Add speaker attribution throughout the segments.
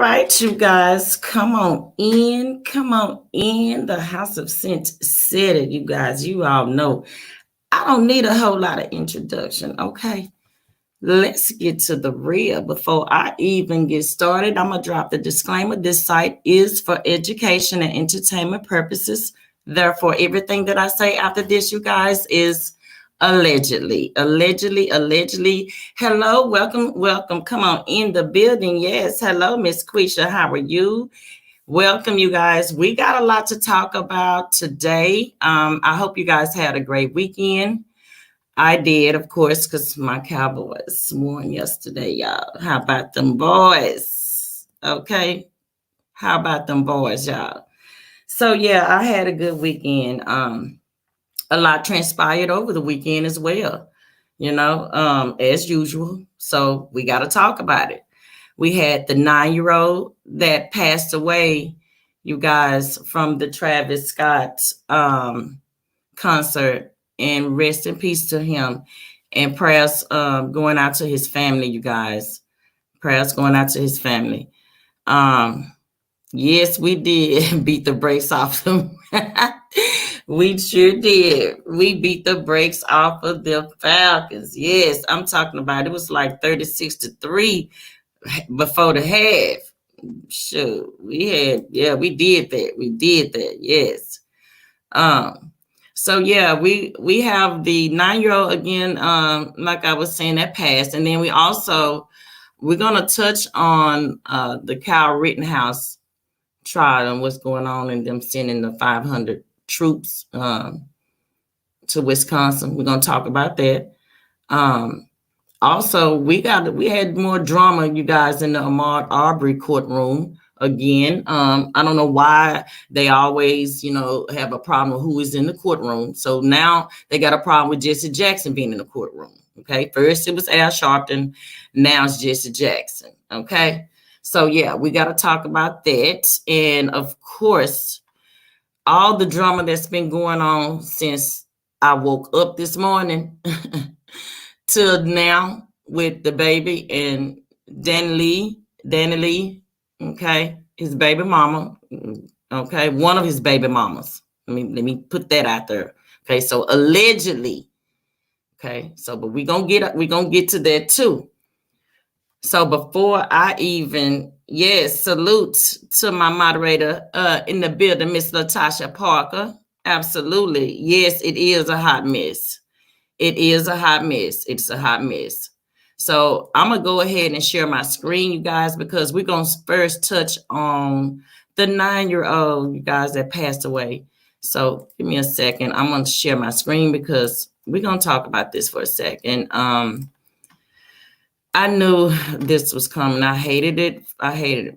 Speaker 1: right, you guys, come on in. Come on in. The House of Cynt said it, you guys. You all know I don't need a whole lot of introduction, okay? Let's get to the real. Before I even get started, I'm going to drop the disclaimer. This site is for education and entertainment purposes. Therefore, everything that I say after this, you guys, is allegedly. Hello, welcome. Come on in the building. Yes, hello, Miss Quisha. How are you? Welcome, you guys. We got a lot to talk about today. I hope you guys had a great weekend. I did, of course, because my Cowboys won yesterday, y'all. How about them boys? Okay. How about them boys, y'all? So, yeah, I had a good weekend. A lot transpired over the weekend as well, as usual. So we got to talk about it. We had the 9-year-old that passed away, you guys, from the Travis Scott concert. And rest in peace to him. And prayers going out to his family, you guys. Prayers going out to his family. Yes, we did beat the brakes off them. We sure did. We beat the brakes off of the Falcons. Yes, I'm talking about it was like 36-3 before the half. Sure, we did that. We did that. Yes. So yeah, we have the 9-year-old again, like I was saying, that passed. And then we're gonna touch on the Kyle Rittenhouse trial and what's going on and them sending the 500 troops to Wisconsin. We're gonna talk about that. Also, we had more drama, you guys, in the Ahmaud Arbery courtroom. Again, I don't know why they always, have a problem with who is in the courtroom. So now they got a problem with Jesse Jackson being in the courtroom. Okay. First it was Al Sharpton. Now it's Jesse Jackson. Okay. So yeah, we got to talk about that. And of course, all the drama that's been going on since I woke up this morning till now with DaBaby and Danileigh. Okay, his baby mama. Okay, one of his baby mamas. Let me put that out there. Okay, so allegedly. Okay, so but we're gonna get to that too. So before I even, salute to my moderator in the building, Miss Latasha Parker. Absolutely. Yes, it is a hot mess. It is a hot mess. It's a hot mess. So I'm going to go ahead and share my screen, you guys, because we're going to first touch on the 9-year-old, you guys, that passed away. So give me a second. I'm going to share my screen because we're going to talk about this for a second. I knew this was coming. I hated it,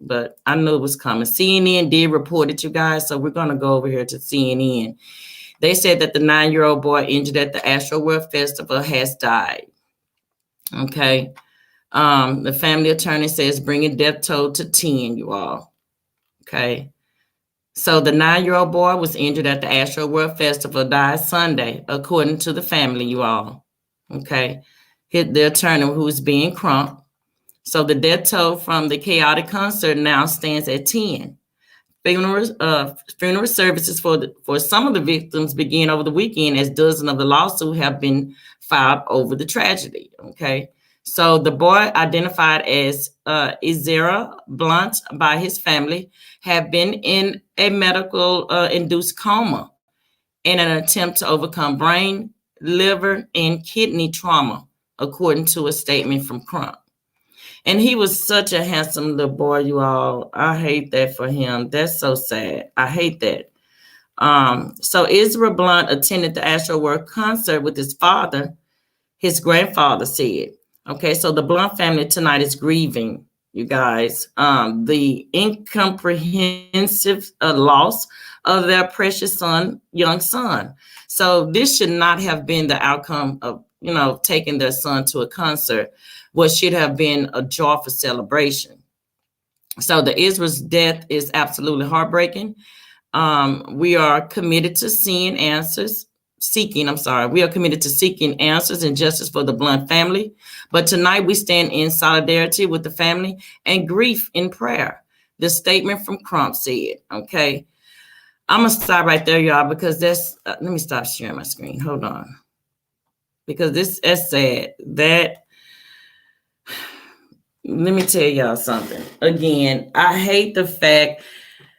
Speaker 1: but I knew it was coming. CNN did report it, you guys. So we're going to go over here to CNN. They said that the 9-year-old boy injured at the Astroworld Festival has died. Okay. The family attorney says bringing death toll to 10, you all. Okay. So the 9-year-old boy was injured at the Astroworld Festival, died Sunday, according to the family, you all. Okay. The attorney who is being Crump. So the death toll from the chaotic concert now stands at 10. Funeral services for some of the victims began over the weekend as dozens of the lawsuits have been filed over the tragedy. Okay. So the boy, identified as Ezra Blount by his family, have been in a medical induced coma in an attempt to overcome brain, liver, and kidney trauma, according to a statement from Crump. And he was such a handsome little boy, you all. I hate that for him. That's so sad. I hate that. So Ezra Blount attended the Astroworld concert with his father, his grandfather said. Okay, so the Blount family tonight is grieving, you guys, the incomprehensive loss of their precious young son. So this should not have been the outcome of, taking their son to a concert. What should have been a joyful celebration. So the Ezra's death is absolutely heartbreaking. We are committed to seeking answers and justice for the Blount family. But tonight we stand in solidarity with the family and grief in prayer. the statement from Crump said, okay? I'm going to stop right there, y'all, because that's, let me stop sharing my screen. Hold on. Because this is sad. That, let me tell y'all something. Again, I hate the fact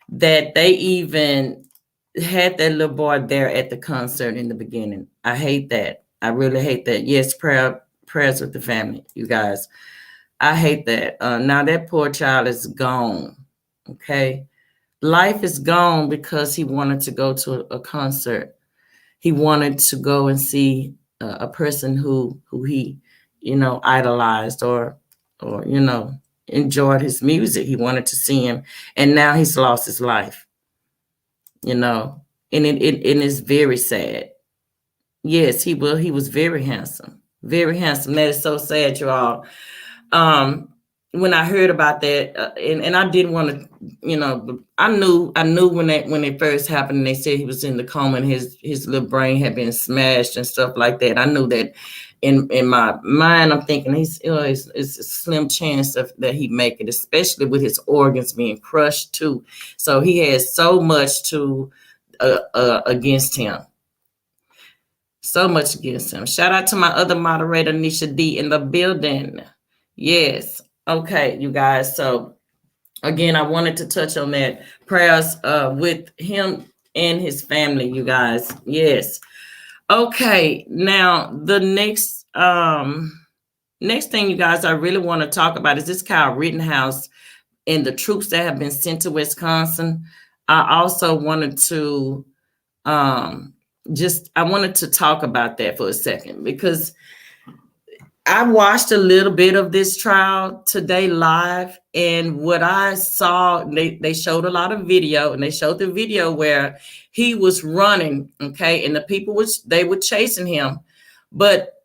Speaker 1: that they even had that little boy there at the concert in the beginning. I hate that. I really hate that. Yes, prayers with the family, you guys. I hate that. Now that poor child is gone. Okay. Life is gone because he wanted to go to a concert. He wanted to go and see a person who he, idolized or enjoyed his music. He wanted to see him, and now he's lost his life. And it is very sad. Yes, he will. He was very handsome, very handsome. That is so sad, you all. When I heard about that, and I didn't want to, I knew when it first happened, and they said he was in the coma and his little brain had been smashed and stuff like that. I knew that in my mind, I'm thinking it's a slim chance that he make it, especially with his organs being crushed too. So he has so much to against him. So much against him. Shout out to my other moderator, Nisha D, in the building. Yes. Okay, you guys. So again, I wanted to touch on that. Prayers with him and his family, you guys. Yes. Okay. Now the next thing, you guys, I really want to talk about is this Kyle Rittenhouse and the troops that have been sent to Wisconsin. I also wanted to I wanted to talk about that for a second, because I watched a little bit of this trial today live, and what I saw, they showed a lot of video, and they showed the video where he was running, okay, and the people they were chasing him. But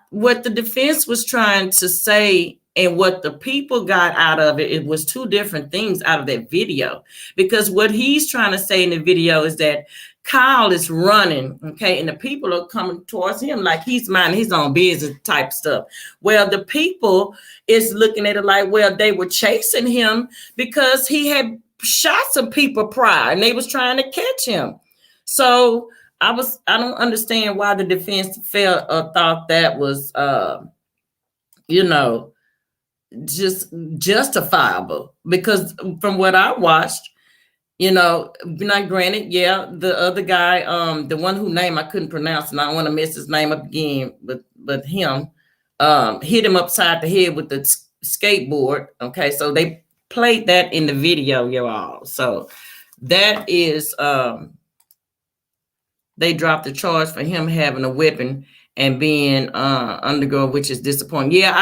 Speaker 1: what the defense was trying to say and what the people got out of it was two different things out of that video. Because what he's trying to say in the video is that Kyle is running, okay, and the people are coming towards him like he's minding his own business type stuff. Well, the people is looking at it like, well, they were chasing him because he had shot some people prior and they was trying to catch him. So I don't understand why the defense thought that was, just justifiable, because from what I watched, not granted, yeah, the other guy, the one whose name I couldn't pronounce, and I don't want to mess his name up again, but him hit him upside the head with the skateboard. Okay, so they played that in the video, y'all. So that is, they dropped the charge for him having a weapon and being undergo, which is disappointing. Yeah,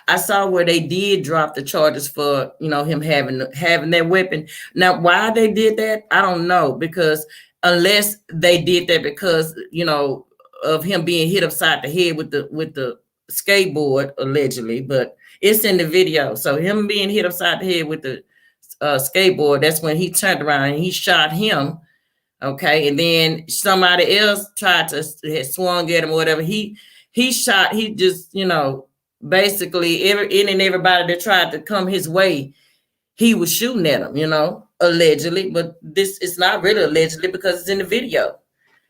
Speaker 1: I saw where they did drop the charges for him having that weapon. Now, why they did that, I don't know, because unless they did that because of him being hit upside the head with the skateboard allegedly, but it's in the video. So him being hit upside the head with the skateboard, that's when he turned around and he shot him. Okay, and then somebody else tried to had swung at him or whatever. He shot. He just basically everybody that tried to come his way, he was shooting at him. Allegedly, but this is not really allegedly because it's in the video.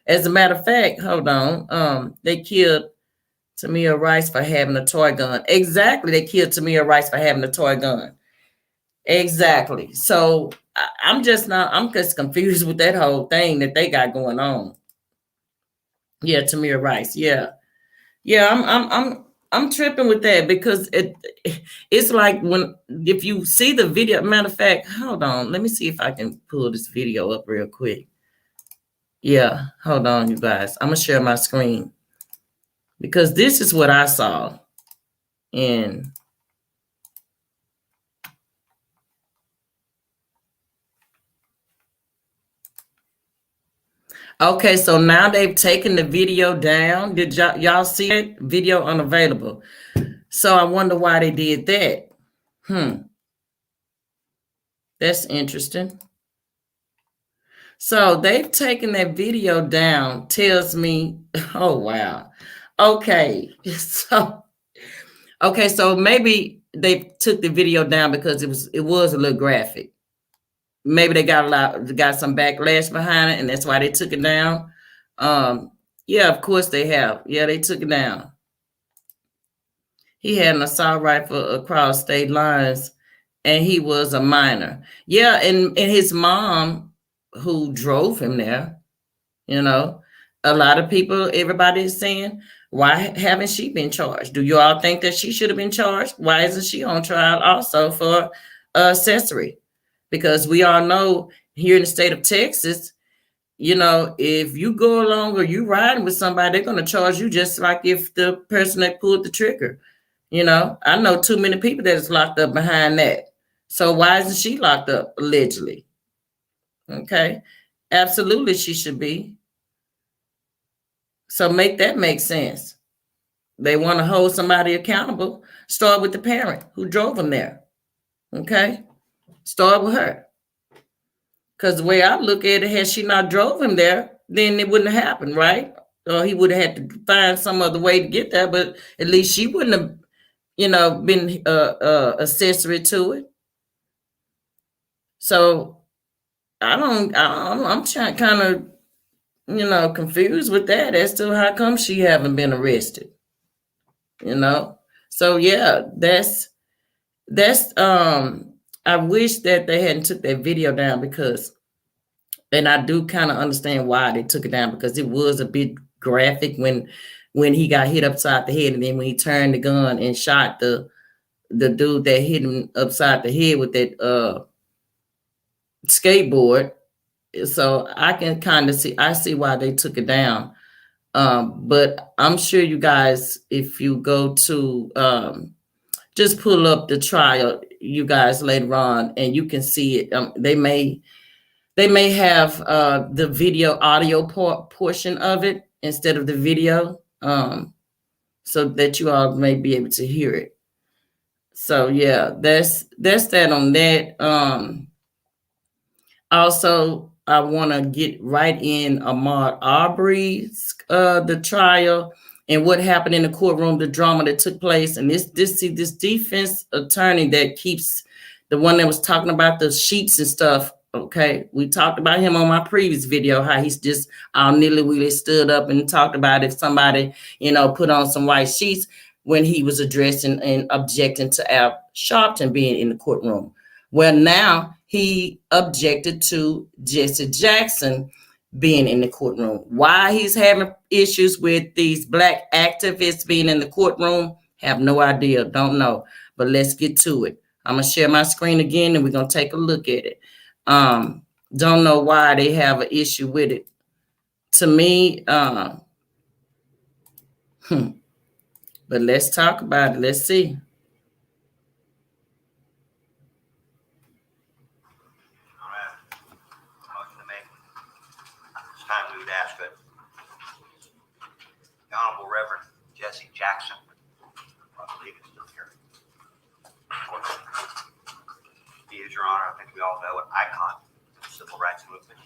Speaker 1: As a matter of fact, hold on. They killed Tamir Rice for having a toy gun. Exactly, they killed Tamir Rice for having a toy gun. Exactly. So I'm just confused with that whole thing that they got going on. Yeah, Tamir Rice. Yeah. I'm tripping with that because it's like if you see the video. Matter of fact, hold on. Let me see if I can pull this video up real quick. Yeah, hold on, you guys. I'm gonna share my screen because this is what I saw. And okay, so now they've taken the video down. Did y'all see it? Video unavailable. So I wonder why they did that. That's interesting. So they've taken that video down. Tells me, oh wow. Okay, so maybe they took the video down because it was a little graphic. maybe they got some backlash behind it, and that's why they took it down. Yeah, of course they have. Yeah, they took it down. He had an assault rifle across state lines, and he was a minor. Yeah, and his mom, who drove him there, you know, a lot of people, everybody is saying, why haven't she been charged? Do you all think that she should have been charged? Why isn't she on trial also for accessory? Because we all know here in the state of Texas, if you go along or you riding with somebody, they're going to charge you just like if the person that pulled the trigger. I know too many people that is locked up behind that. So why isn't she locked up allegedly? Okay. Absolutely, she should be. So make that make sense. They want to hold somebody accountable. Start with the parent who drove them there. Okay. Start with her. Because the way I look at it, had she not drove him there, then it wouldn't have happened, right? Or he would have had to find some other way to get there, but at least she wouldn't have, been accessory to it. So I'm kind of, confused with that as to how come she haven't been arrested. So yeah, that's I wish that they hadn't took that video down, because, and I do kind of understand why they took it down, because it was a bit graphic when he got hit upside the head, and then when he turned the gun and shot the dude that hit him upside the head with that skateboard. So I can kind of see why they took it down. But I'm sure you guys, if you go to just pull up the trial, you guys, later on, and you can see it. They may have the video audio portion of it instead of the video, so that you all may be able to hear it. So yeah, that's that on that. Also, I want to get right in Ahmaud Arbery's the trial and what happened in the courtroom, the drama that took place, and this defense attorney that keeps, the one that was talking about the sheets and stuff. Okay, we talked about him on my previous video, how he's just all nilly-willy stood up and talked about if somebody, put on some white sheets, when he was addressing and objecting to Al Sharpton being in the courtroom. Well, now he objected to Jesse Jackson being in the courtroom. Why he's having issues with these Black activists being in the courtroom, have no idea, don't know. But let's get to it. I'm going to share my screen again, and we're going to take a look at it. Don't know why they have an issue with it. To me, but let's talk about it. Let's see.
Speaker 2: We would ask that the Honorable Reverend Jesse Jackson, I believe is still here. He is, Your Honor, I think we all know, an icon of the civil rights movement.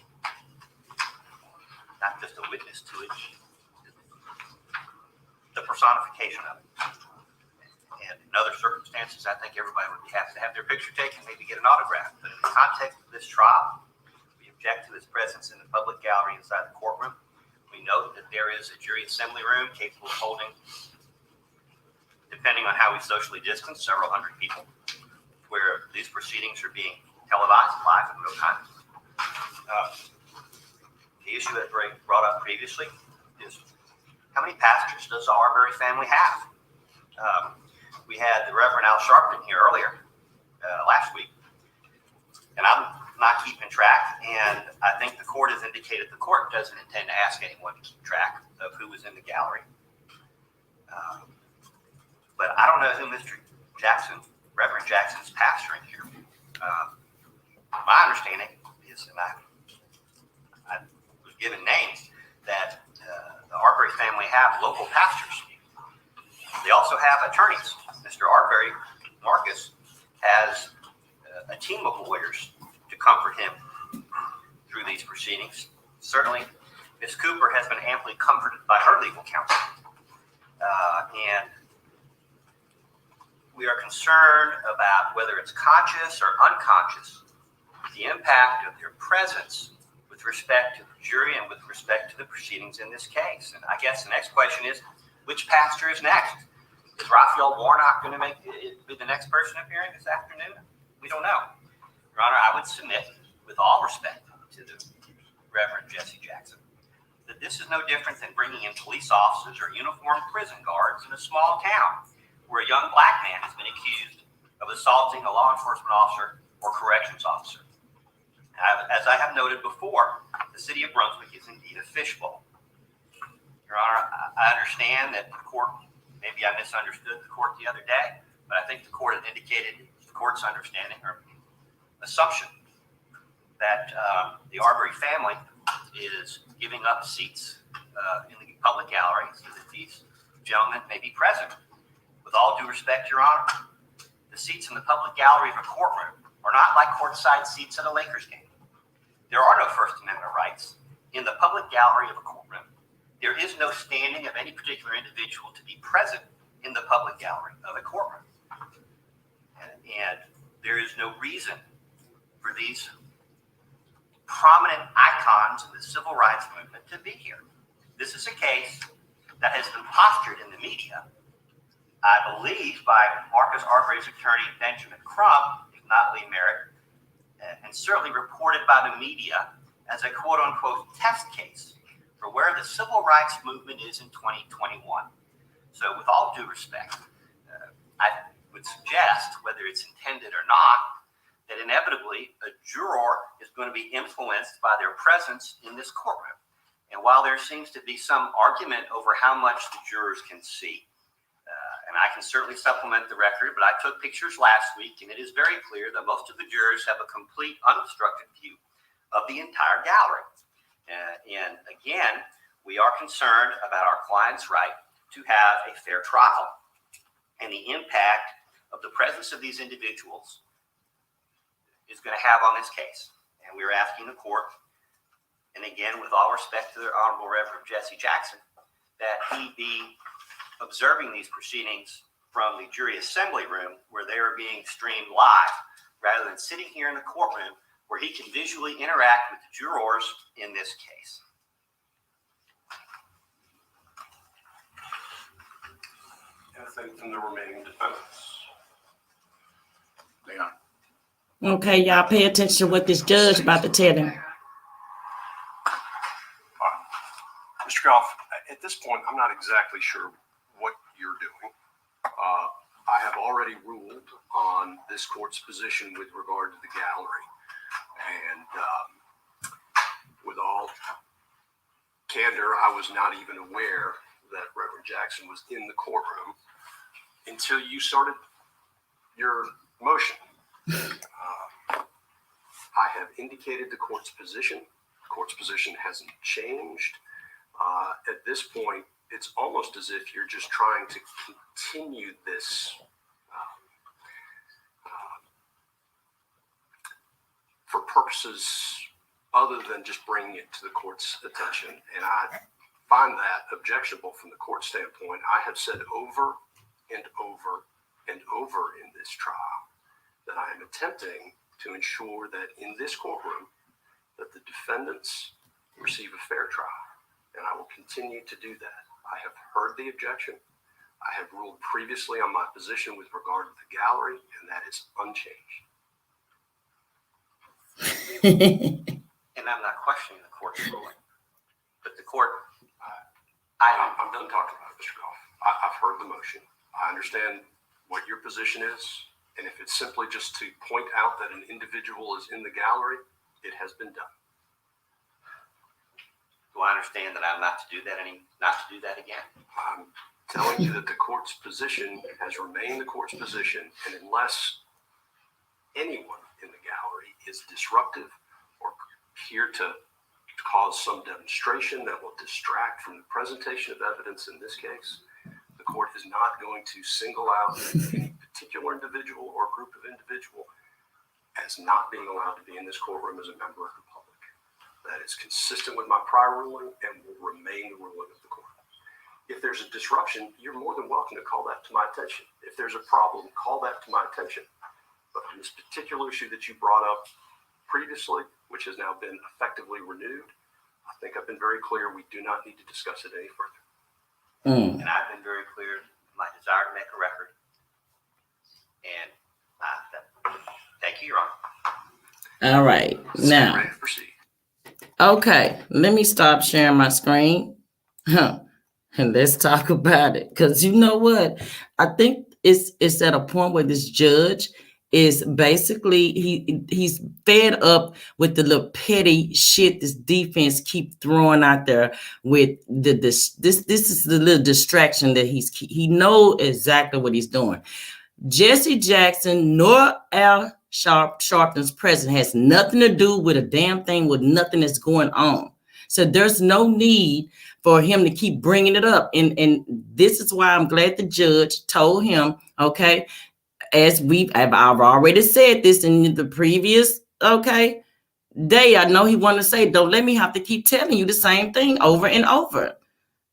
Speaker 2: Not just a witness to it, the personification of it. And in other circumstances, I think everybody would be happy to have their picture taken, maybe get an autograph. But in the context of this trial, we object to his presence in the public gallery inside the courtroom. We note that there is a jury assembly room capable of holding, depending on how we socially distance, several hundred people, where these proceedings are being televised live in real time. The issue that Greg brought up previously is, how many pastors does the Arbery family have? We had the Reverend Al Sharpton here earlier, last week, and I'm not keeping track, and I think the court has indicated the court doesn't intend to ask anyone to keep track of who was in the gallery. But I don't know who Mr. Jackson, Reverend Jackson's pastoring here. My understanding is, and I was given names, that the Arbery family have local pastors. They also have attorneys. Mr. Arbery, Marcus, has a team of lawyers to comfort him through these proceedings. Certainly, Ms. Cooper has been amply comforted by her legal counsel. And we are concerned about whether it's conscious or unconscious, the impact of their presence with respect to the jury and with respect to the proceedings in this case. And I guess the next question is, which pastor is next? Is Raphael Warnock going to be the next person appearing this afternoon? We don't know. Your Honor, I would submit, with all respect to the Reverend Jesse Jackson, that this is no different than bringing in police officers or uniformed prison guards in a small town where a young black man has been accused of assaulting a law enforcement officer or corrections officer. As I have noted before, the city of Brunswick is indeed a fishbowl. Your Honor, I understand that the court, maybe I misunderstood the court the other day, but I think the court has indicated the court's understanding or assumption that the Arbery family is giving up seats in the public gallery so that these gentlemen may be present. With all due respect, Your Honor, the seats in the public gallery of a courtroom are not like courtside seats at a Lakers game. There are no First Amendment rights. In the public gallery of a courtroom, there is no standing of any particular individual to be present in the public gallery of a courtroom. And there is no reason for these prominent icons in the civil rights movement to be here. This is a case that has been postured in the media, I believe, by Marcus Arbery's attorney, Benjamin Crump, if not Lee Merritt, and certainly reported by the media as a quote-unquote test case for where the civil rights movement is in 2021. So with all due respect, I would suggest, whether it's intended or not, that inevitably a juror is going to be influenced by their presence in this courtroom. And while there seems to be some argument over how much the jurors can see, and I can certainly supplement the record, but I took pictures last week, and it is very clear that most of the jurors have a complete unobstructed view of the entire gallery. And again, we are concerned about our client's right to have a fair trial and the impact of the presence of these individuals is going to have on this case. And we're asking the court, and again, with all respect to the Honorable Reverend Jesse Jackson, that he be observing these proceedings from the jury assembly room where they are being streamed live, rather than sitting here in the courtroom where he can visually interact with the jurors in this case.
Speaker 3: Anything from the remaining defendants? Leon.
Speaker 1: Okay, y'all pay attention to what this judge about to tell him.
Speaker 3: Mr. Goff, at this point, I'm not exactly sure what you're doing. I have already ruled on this court's position with regard to the gallery. And with all candor, I was not even aware that Reverend Jackson was in the courtroom until you started your motion. I have indicated the court's position. The court's position hasn't changed. At this point, it's almost as if you're just trying to continue this for purposes other than just bringing it to the court's attention. And I find that objectionable from the court standpoint. I have said over and over and over in this trial that I am attempting to ensure that in this courtroom that the defendants receive a fair trial. And I will continue to do that. I have heard the objection. I have ruled previously on my position with regard to the gallery, and that is unchanged.
Speaker 2: And I'm not questioning the court's ruling, but the court,
Speaker 3: I'm done talking about it, Mr. Goff. I've heard the motion. I understand what your position is, and if it's simply just to point out that an individual is in the gallery, it has been done.
Speaker 2: do I understand that I'm not to do that again?
Speaker 3: I'm telling you that the court's position has remained the court's position, and unless anyone in the gallery is disruptive or here to cause some demonstration that will distract from the presentation of evidence in this case, the court is not going to single out any particular individual or group of individual as not being allowed to be in this courtroom as a member of the public. That is consistent with my prior ruling and will remain the ruling of the court. If there's a disruption, you're more than welcome to call that to my attention. If there's a problem, call that to my attention. But on this particular issue that you brought up, previously, which has now been effectively renewed. I think I've been very clear. We do not need to discuss it any further.
Speaker 2: And I've been very clear my desire to make a record. And thank you, Your Honor.
Speaker 1: All right. Now,
Speaker 3: ready to proceed.
Speaker 1: Okay, let me stop sharing my screen. And let's talk about it. Because you know what? I think it's at a point where this judge is basically he's fed up with the little petty shit this defense keep throwing out there with this is the little distraction that he know exactly what he's doing. Jesse Jackson nor Al Sharpton's presence has nothing to do with a damn thing with nothing that's going on. So there's no need for him to keep bringing it up. And this is why I'm glad the judge told him, okay, I've already said this in the previous, okay, day. I know he wanted to say, don't let me have to keep telling you the same thing over and over.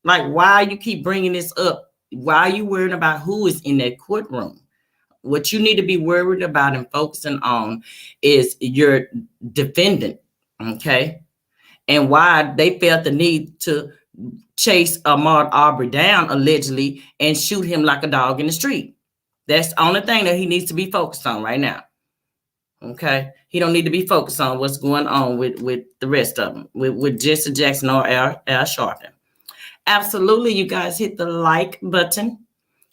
Speaker 1: Like, why you keep bringing this up? Why are you worrying about who is in that courtroom? What you need to be worried about and focusing on is your defendant, okay? And why they felt the need to chase Ahmaud Arbery down, allegedly, and shoot him like a dog in the street. That's the only thing that he needs to be focused on right now, okay? He don't need to be focused on what's going on with the rest of them, with Jesse Jackson or Al Sharpton. Absolutely, you guys hit the like button,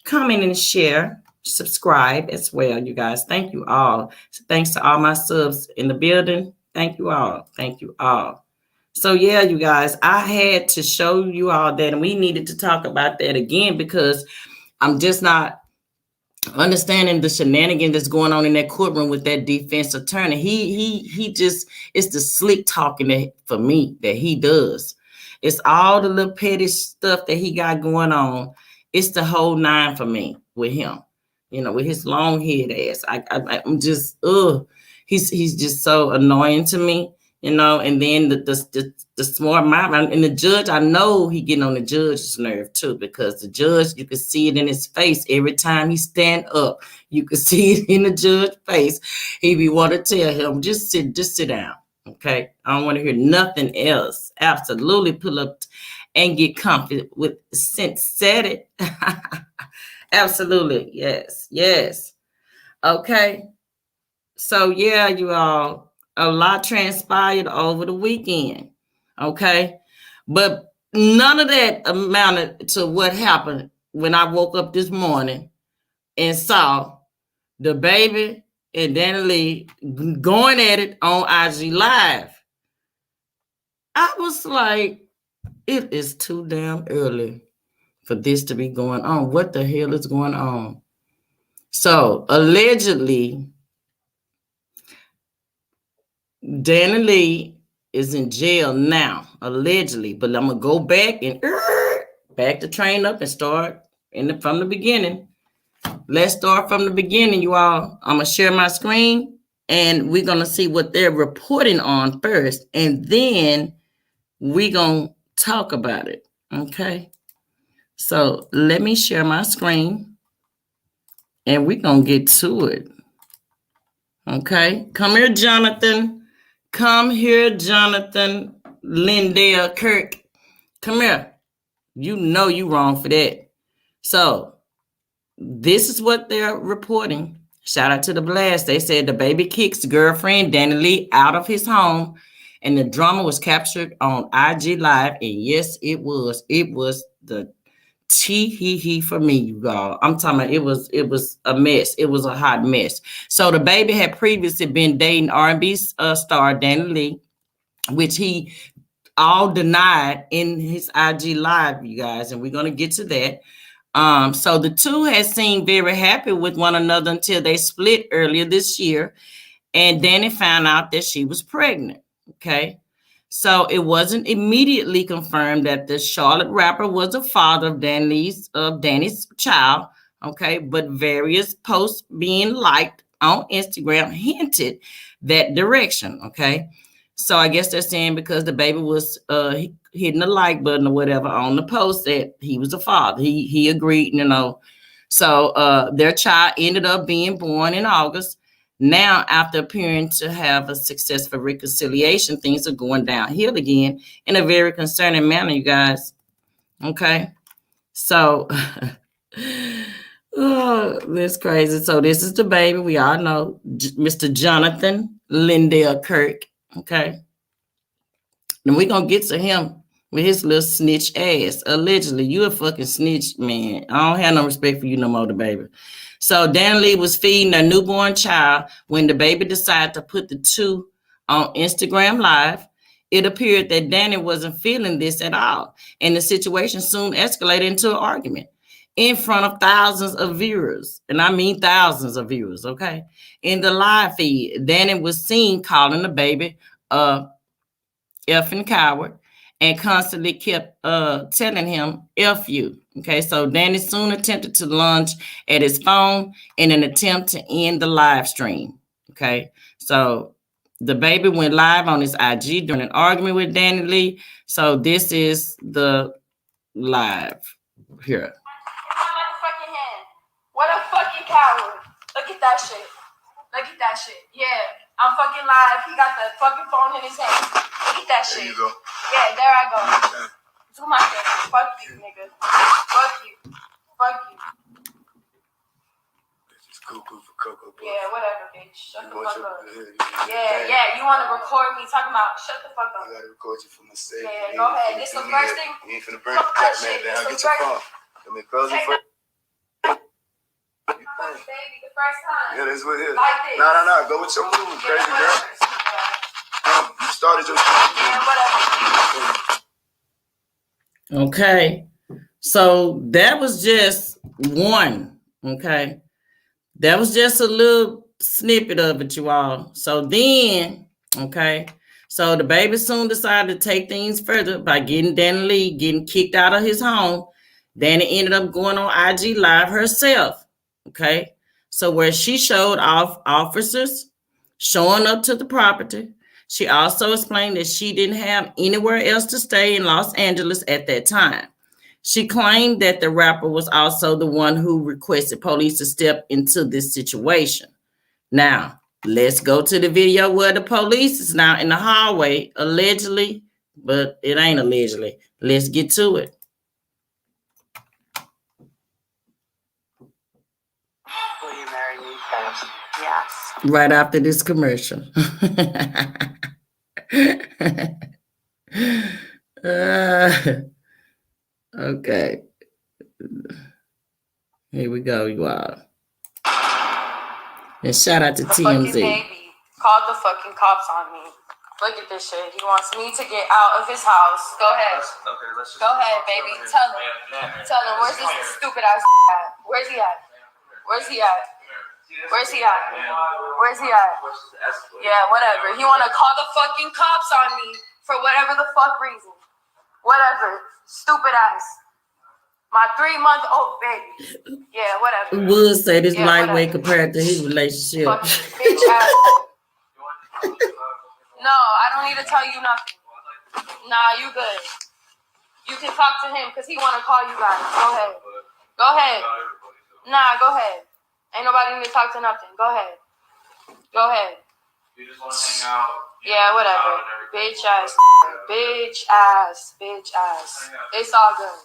Speaker 1: comment and share, subscribe as well, you guys. Thank you all. Thanks to all my subs in the building. Thank you all. Thank you all. So yeah, you guys, I had to show you all that, and we needed to talk about that again because I'm just not understanding the shenanigans that's going on in that courtroom with that defense attorney. He just, it's the slick talking that for me that he does. It's all the little petty stuff that he got going on. It's the whole nine for me with him. You know, with his long head ass. I'm just, he's just so annoying to me, you know. And then the smart mouth and the judge, I know he getting on the judge's nerve too, because the judge, you can see it in his face every time he stand up. You can see it in the judge's face. He be want to tell him, just sit down, okay? I don't want to hear nothing else. Absolutely, pull up and get comfy with Cynt said it. Absolutely. Yes. Okay. So yeah, you all, a lot transpired over the weekend. Okay. But none of that amounted to what happened when I woke up this morning and saw DaBaby and Danileigh going at it on IG Live. I was like, it is too damn early for this to be going on. What the hell is going on? So allegedly, Danileigh is in jail now, allegedly. But I'm gonna go back and back the train up and start from the beginning. Let's start from the beginning, you all. I'm gonna share my screen and we're gonna see what they're reporting on first, and then we're gonna talk about it. Okay. So let me share my screen and we're going to get to it. Okay. Come here, Jonathan. Come here, Jonathan. Lindell Kirk. Come here. You know you wrong for that. So this is what they're reporting. Shout out to the blast. They said DaBaby kicks girlfriend Danileigh out of his home and the drama was captured on IG Live. And yes, it was. It was the he for me, you all. I'm talking about it was a mess. It was a hot mess. So DaBaby had previously been dating R&B star Danileigh, which he all denied in his IG Live, you guys, and we're gonna get to that. So the two had seemed very happy with one another until they split earlier this year, and Danny found out that she was pregnant. Okay. So it wasn't immediately confirmed that the Charlotte rapper was the father of Danny's child, okay? But various posts being liked on Instagram hinted that direction, okay? So I guess they're saying because DaBaby was hitting the like button or whatever on the post that he was the father. He agreed, you know. So their child ended up being born in August. Now, after appearing to have a successful reconciliation, things are going downhill again in a very concerning manner, you guys. Okay. So, oh, that's crazy. So this is DaBaby. We all know Mr. Jonathan Lindell Kirk. Okay. And we're going to get to him with his little snitch ass. Allegedly, you a fucking snitch, man. I don't have no respect for you no more, DaBaby. So Danileigh was feeding a newborn child when DaBaby decided to put the two on Instagram Live. It appeared that Danny wasn't feeling this at all, and the situation soon escalated into an argument in front of thousands of viewers, and I mean thousands of viewers, okay? In the live feed, Danny was seen calling the baby a effing coward and constantly kept telling him, F you. Okay, so Danny soon attempted to lunge at his phone in an attempt to end the live stream. Okay, so DaBaby went live on his IG during an argument with Danileigh. So this is the live here.
Speaker 4: What a fucking coward. Look at that shit. Look at that shit. Yeah, I'm fucking live. He got the fucking phone in his hand. Look at that shit. There you go. Yeah, there I go. Do my thing. Fuck you, nigga. Fuck you. Fuck you.
Speaker 5: This is cuckoo for cocoa.
Speaker 4: Yeah, whatever, bitch. Shut the fuck up. Yeah. You want to record me talking about shut the fuck up.
Speaker 5: I gotta record you for myself.
Speaker 4: Yeah, go ahead. This the first thing.
Speaker 5: You ain't finna burn the black man down. Get your phone. Let me close it first.
Speaker 4: Baby, the first time.
Speaker 5: Yeah, that's what it is.
Speaker 4: Like this.
Speaker 5: No. Go with your move, crazy girl. You started your shit.
Speaker 4: Yeah, whatever.
Speaker 1: Okay, so that was just one. Okay, that was just a little snippet of it, you all. So then, okay, so DaBaby soon decided to take things further by getting Danileigh getting kicked out of his home. Danny ended up going on IG Live herself. Okay, so where she showed off officers showing up to the property. She also explained that she didn't have anywhere else to stay in Los Angeles at that time. She claimed that the rapper was also the one who requested police to step into this situation. Now, let's go to the video where the police is now in the hallway, allegedly, but it ain't allegedly. Let's get to it.
Speaker 6: Will you marry me? Yes.
Speaker 1: Right after this commercial. Okay. Here we go, you all. And shout out to
Speaker 4: The
Speaker 1: TMZ.
Speaker 4: fucking baby called the fucking cops on me. Look at this shit. He wants me to get out of his house. Go ahead. Go ahead, baby. Tell him. Where's this stupid ass at? Where's he at? Where's he at? Where's he at? Where's he at? Yeah, whatever. He wanna call the fucking cops on me for whatever the fuck reason. Whatever. Stupid ass. My 3-month-old baby. Yeah, whatever.
Speaker 1: Would say this
Speaker 4: Yeah,
Speaker 1: lightweight
Speaker 4: whatever.
Speaker 1: compared to his relationship.
Speaker 4: Fucking bitch ass. No, I don't need to tell you nothing. Nah, you good. You can talk to him because he want to call you guys. Go ahead. Go ahead. Nah, go ahead. Ain't nobody need to talk to nothing. Go ahead. Go ahead.
Speaker 7: You just want to hang out.
Speaker 4: Yeah, whatever. Bitch ass. Bitch ass. Bitch ass. It's all good.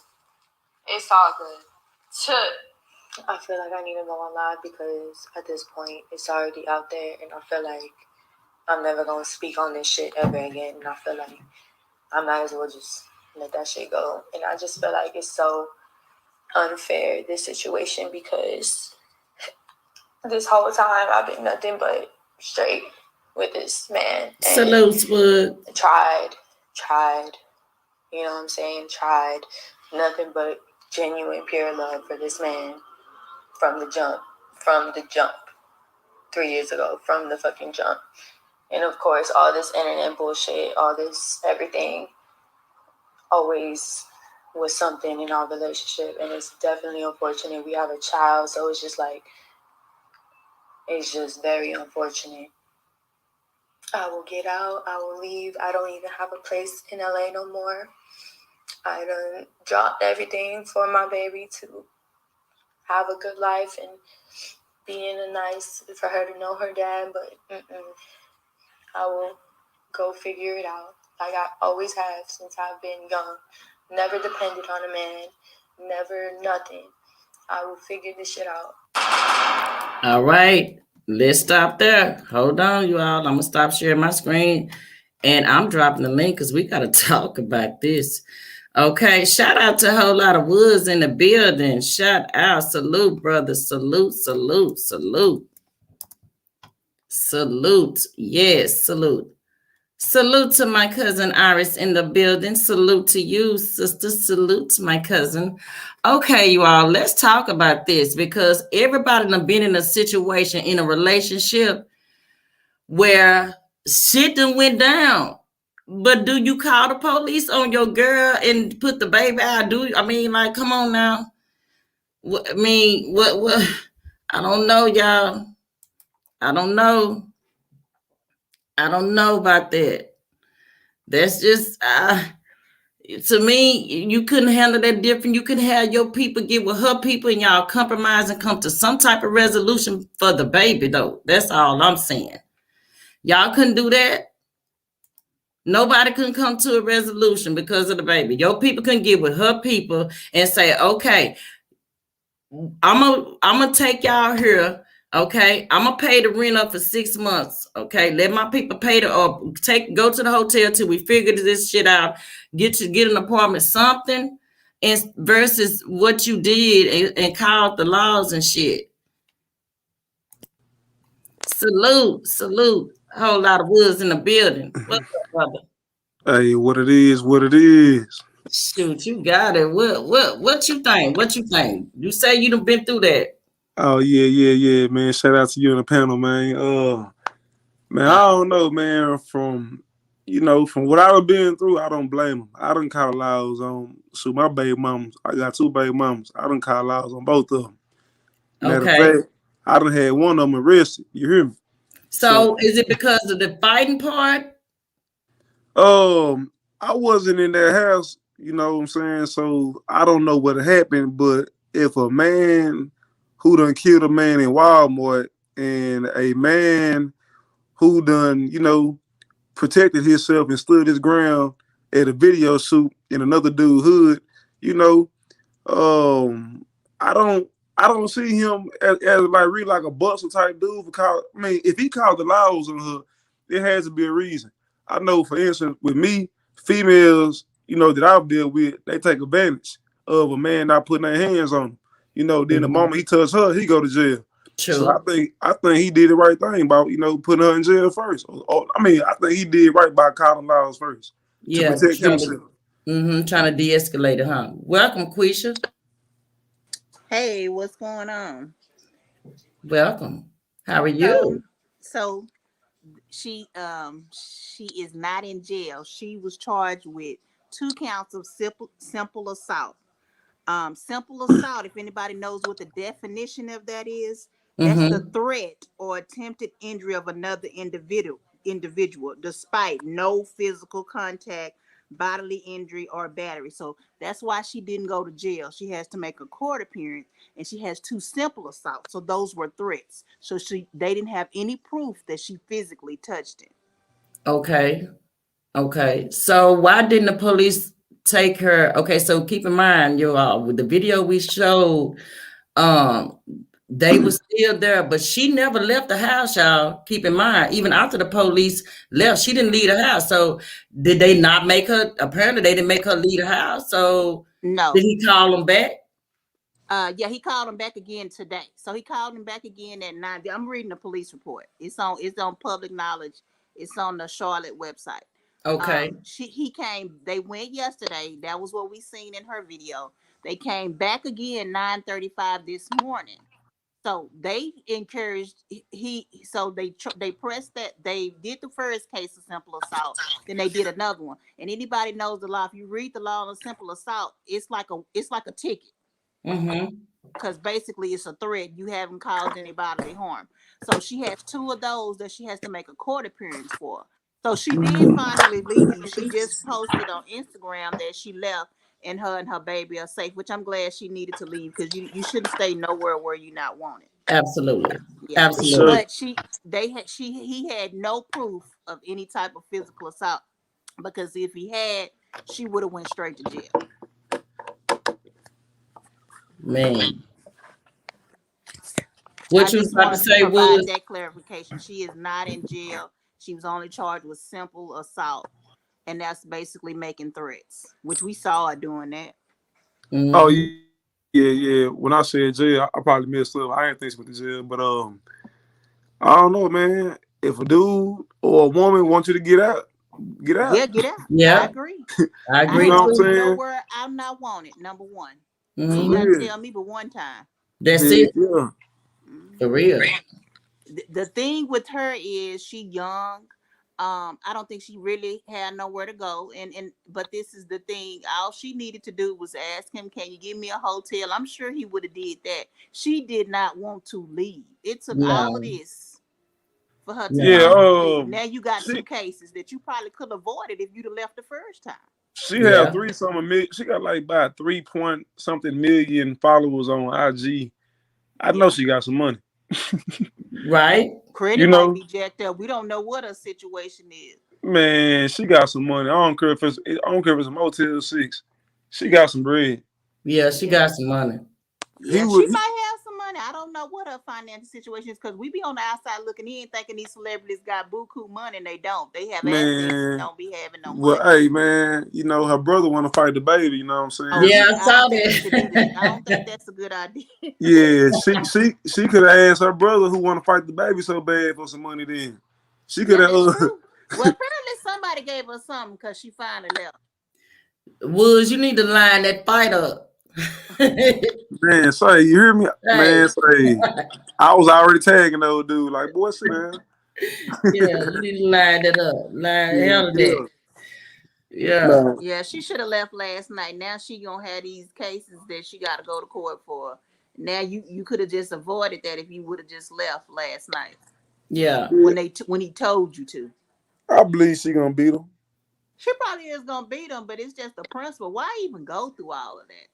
Speaker 4: It's all good. I feel like I need to go on live because at this point it's already out there and I feel like I'm never going to speak on this shit ever again. And I feel like I might as well just let that shit go. And I just feel like it's so unfair, this situation, because this whole time I've been nothing but straight with this man. And
Speaker 1: Salute, Spud.
Speaker 4: tried, you know what I'm saying? Tried nothing but genuine, pure love for this man from the jump, 3 years ago, from the fucking jump. And of course, all this internet bullshit, all this everything always was something in our relationship. And it's definitely unfortunate. We have a child, so it's just like, it's just very unfortunate. I will get out. I will leave. I don't even have a place in LA no more. I done dropped everything for my baby to have a good life and being nice for her to know her dad, but I will go figure it out like I always have since I've been young. Never depended on a man, never nothing. I will figure this shit out.
Speaker 1: All right, let's stop there. Hold on, you all. I'm gonna stop sharing my screen, and I'm dropping the link because we gotta talk about this. Okay, shout out to a whole lot of Woods in the building. Shout out, salute, brother, salute, salute, salute, salute. Yes, salute. Salute to my cousin Iris in the building. Salute to you, sister. Salute to my cousin. Okay, you all, let's talk about this because everybody done been in a situation, in a relationship where shit done went down. But do you call the police on your girl and put the baby out? Like, come on now. What? I don't know, y'all. I don't know about that. That's just, to me, you couldn't handle that different. You couldn't have your people get with her people and y'all compromise and come to some type of resolution for the baby, though. That's all I'm saying. Y'all couldn't do that. Nobody couldn't come to a resolution because of the baby. Your people couldn't get with her people and say, okay, I'm gonna take y'all here. Okay, I'm gonna pay the rent up for 6 months. Okay, let my people pay go to the hotel till we figure this shit out. Get an apartment, something, and versus what you did and called the laws and shit. Salute. A whole lot of Woods in the building. What's up, brother?
Speaker 5: Hey, what it is.
Speaker 1: Shoot, you got it. What you think? You say you done been through that.
Speaker 5: Oh, yeah, man. Shout out to you on the panel, man. Man, I don't know, man. From what I've been through, I don't blame them. I done call laws on my baby mamas. I got 2 baby mamas. I done call laws on both of them. Matter of fact, I done had one of them arrested. You hear me?
Speaker 1: So is it because of the fighting part?
Speaker 5: I wasn't in that house, you know what I'm saying? So I don't know what happened, but if a man who done killed a man in Walmart and a man who done, protected himself and stood his ground at a video shoot in another dude's hood, I don't see him as like really like a buster type dude if he called the laws on her, there has to be a reason. I know, for instance, with me, females, that I've dealt with, they take advantage of a man not putting their hands on them. Then the moment he touched her, he go to jail.
Speaker 1: True.
Speaker 5: So I think he did the right thing about, putting her in jail first. I think he did right by calling laws first.
Speaker 1: Yeah,
Speaker 5: to protect himself.
Speaker 1: Trying to de-escalate it, huh? Welcome, Quisha.
Speaker 8: Hey, what's going on?
Speaker 1: Welcome. How are you?
Speaker 8: So she is not in jail. She was charged with 2 counts of simple assault. Simple assault, if anybody knows what the definition of that is, that's the threat or attempted injury of another individual despite no physical contact, bodily injury, or battery. So that's why she didn't go to jail. She has to make a court appearance, and she has 2 simple assaults. So those were threats. So they didn't have any proof that she physically touched him.
Speaker 1: Okay. So why didn't the police take her? Okay, so keep in mind, you all, with the video we showed, they were still there, but she never left the house, y'all. Keep in mind, even after the police left, she didn't leave the house. So did they not make her? Apparently, they didn't make her leave the house. So
Speaker 8: no.
Speaker 1: Did he call them back?
Speaker 8: Yeah, he called him back again today. So he called him back again at 9. I'm reading the police report. It's on public knowledge. It's on the Charlotte website.
Speaker 1: Okay.
Speaker 8: He came. They went yesterday. That was what we seen in her video. They came back again 9:35 this morning. So they encouraged So they pressed that. They did the first case of simple assault. Then they did another one. And anybody knows the law. If you read the law on simple assault, it's like a ticket. Because basically it's a threat. You haven't caused any bodily harm. So she has 2 of those that she has to make a court appearance for. So she did finally leave. She just posted on Instagram that she left and her baby are safe, which I'm glad she needed to leave because you shouldn't stay nowhere where you're not wanted.
Speaker 1: Absolutely.
Speaker 8: Yeah.
Speaker 1: Absolutely.
Speaker 8: But he had no proof of any type of physical assault, because if he had, she would have went straight to jail.
Speaker 1: Man.
Speaker 8: I
Speaker 1: What you was
Speaker 8: just
Speaker 1: about to
Speaker 8: wanted to
Speaker 1: say
Speaker 8: provide
Speaker 1: was
Speaker 8: that clarification. She is not in jail. She was only charged with simple assault, and that's basically making threats, which we saw her doing that.
Speaker 5: Oh
Speaker 1: mhm.
Speaker 5: yeah. When I said jail, I probably messed up. I didn't think she went to jail, but I don't know, man. If a dude or a woman wants you to get out, get out.
Speaker 8: Yeah, get out. I
Speaker 1: Yeah,
Speaker 8: agree.
Speaker 1: I
Speaker 8: I
Speaker 5: You
Speaker 1: agree
Speaker 8: ain't
Speaker 5: know what
Speaker 8: gonna
Speaker 5: I'm
Speaker 8: be
Speaker 1: too.
Speaker 5: saying?
Speaker 8: nowhere I'm not wanted. Number one.
Speaker 5: For
Speaker 8: You gotta
Speaker 1: Hmm.
Speaker 5: real.
Speaker 8: tell me but one time.
Speaker 1: That's
Speaker 5: Yeah,
Speaker 1: it.
Speaker 5: yeah.
Speaker 1: For real.
Speaker 8: The thing with her is she young. I don't think she really had nowhere to go. And but this is the thing. All she needed to do was ask him, "Can you give me a hotel?" I'm sure he would have did that. She did not want to leave. It took all of
Speaker 1: No,
Speaker 8: this for her to
Speaker 5: Yeah,
Speaker 8: not
Speaker 1: no.
Speaker 8: want to leave. Now you got two
Speaker 5: she
Speaker 8: cases that you probably could have avoided if you'd have left the first time.
Speaker 5: she have
Speaker 1: Yeah.
Speaker 5: three something million. She got like about 3 point something million followers on IG. I know
Speaker 8: Yeah.
Speaker 5: she got some money.
Speaker 1: Right?
Speaker 5: You
Speaker 8: Credit might
Speaker 5: know,
Speaker 8: be jacked up. We don't know what her situation is.
Speaker 5: man, she got some money. I don't care if it's a Motel 6. She got some bread.
Speaker 1: Yeah, she
Speaker 8: Yeah.
Speaker 1: got some money.
Speaker 5: He
Speaker 8: Yeah, she
Speaker 5: would,
Speaker 8: might have some money. I don't know what her financial situation is, because we be on the outside looking in thinking these celebrities got buku money, and they don't. They have assets and
Speaker 5: man.
Speaker 8: don't be having no
Speaker 5: Well,
Speaker 8: money.
Speaker 5: hey, man, you know her brother want to fight the baby. You know what I'm
Speaker 8: Oh,
Speaker 5: saying?
Speaker 1: Yeah, I
Speaker 8: I
Speaker 1: saw
Speaker 8: don't think he should do that. I don't think
Speaker 1: that.
Speaker 8: that's a good idea.
Speaker 5: Yeah, she could have asked her brother who want to fight the baby so bad for some money. Then she could
Speaker 8: Yeah,
Speaker 5: have.
Speaker 8: that's true. Well, apparently somebody gave her something because she finally left.
Speaker 1: Woods, you need to line that fight up.
Speaker 5: Man, say you hear me?
Speaker 1: Hey,
Speaker 5: Man, say I was already tagging those dude. Like, boy, sit down.
Speaker 1: yeah, you need to line that up. Line
Speaker 5: Yeah,
Speaker 1: hell of that.
Speaker 5: yeah.
Speaker 1: Yeah,
Speaker 5: No,
Speaker 8: Yeah, she should have left last night. Now she gonna have these cases that she got to go to court for. Now you could have just avoided that if you would have just left last night
Speaker 1: yeah,
Speaker 5: yeah,
Speaker 8: when he told you to.
Speaker 5: I believe she gonna beat him.
Speaker 8: She probably is gonna beat him, but it's just the principle. Why even go through all of that?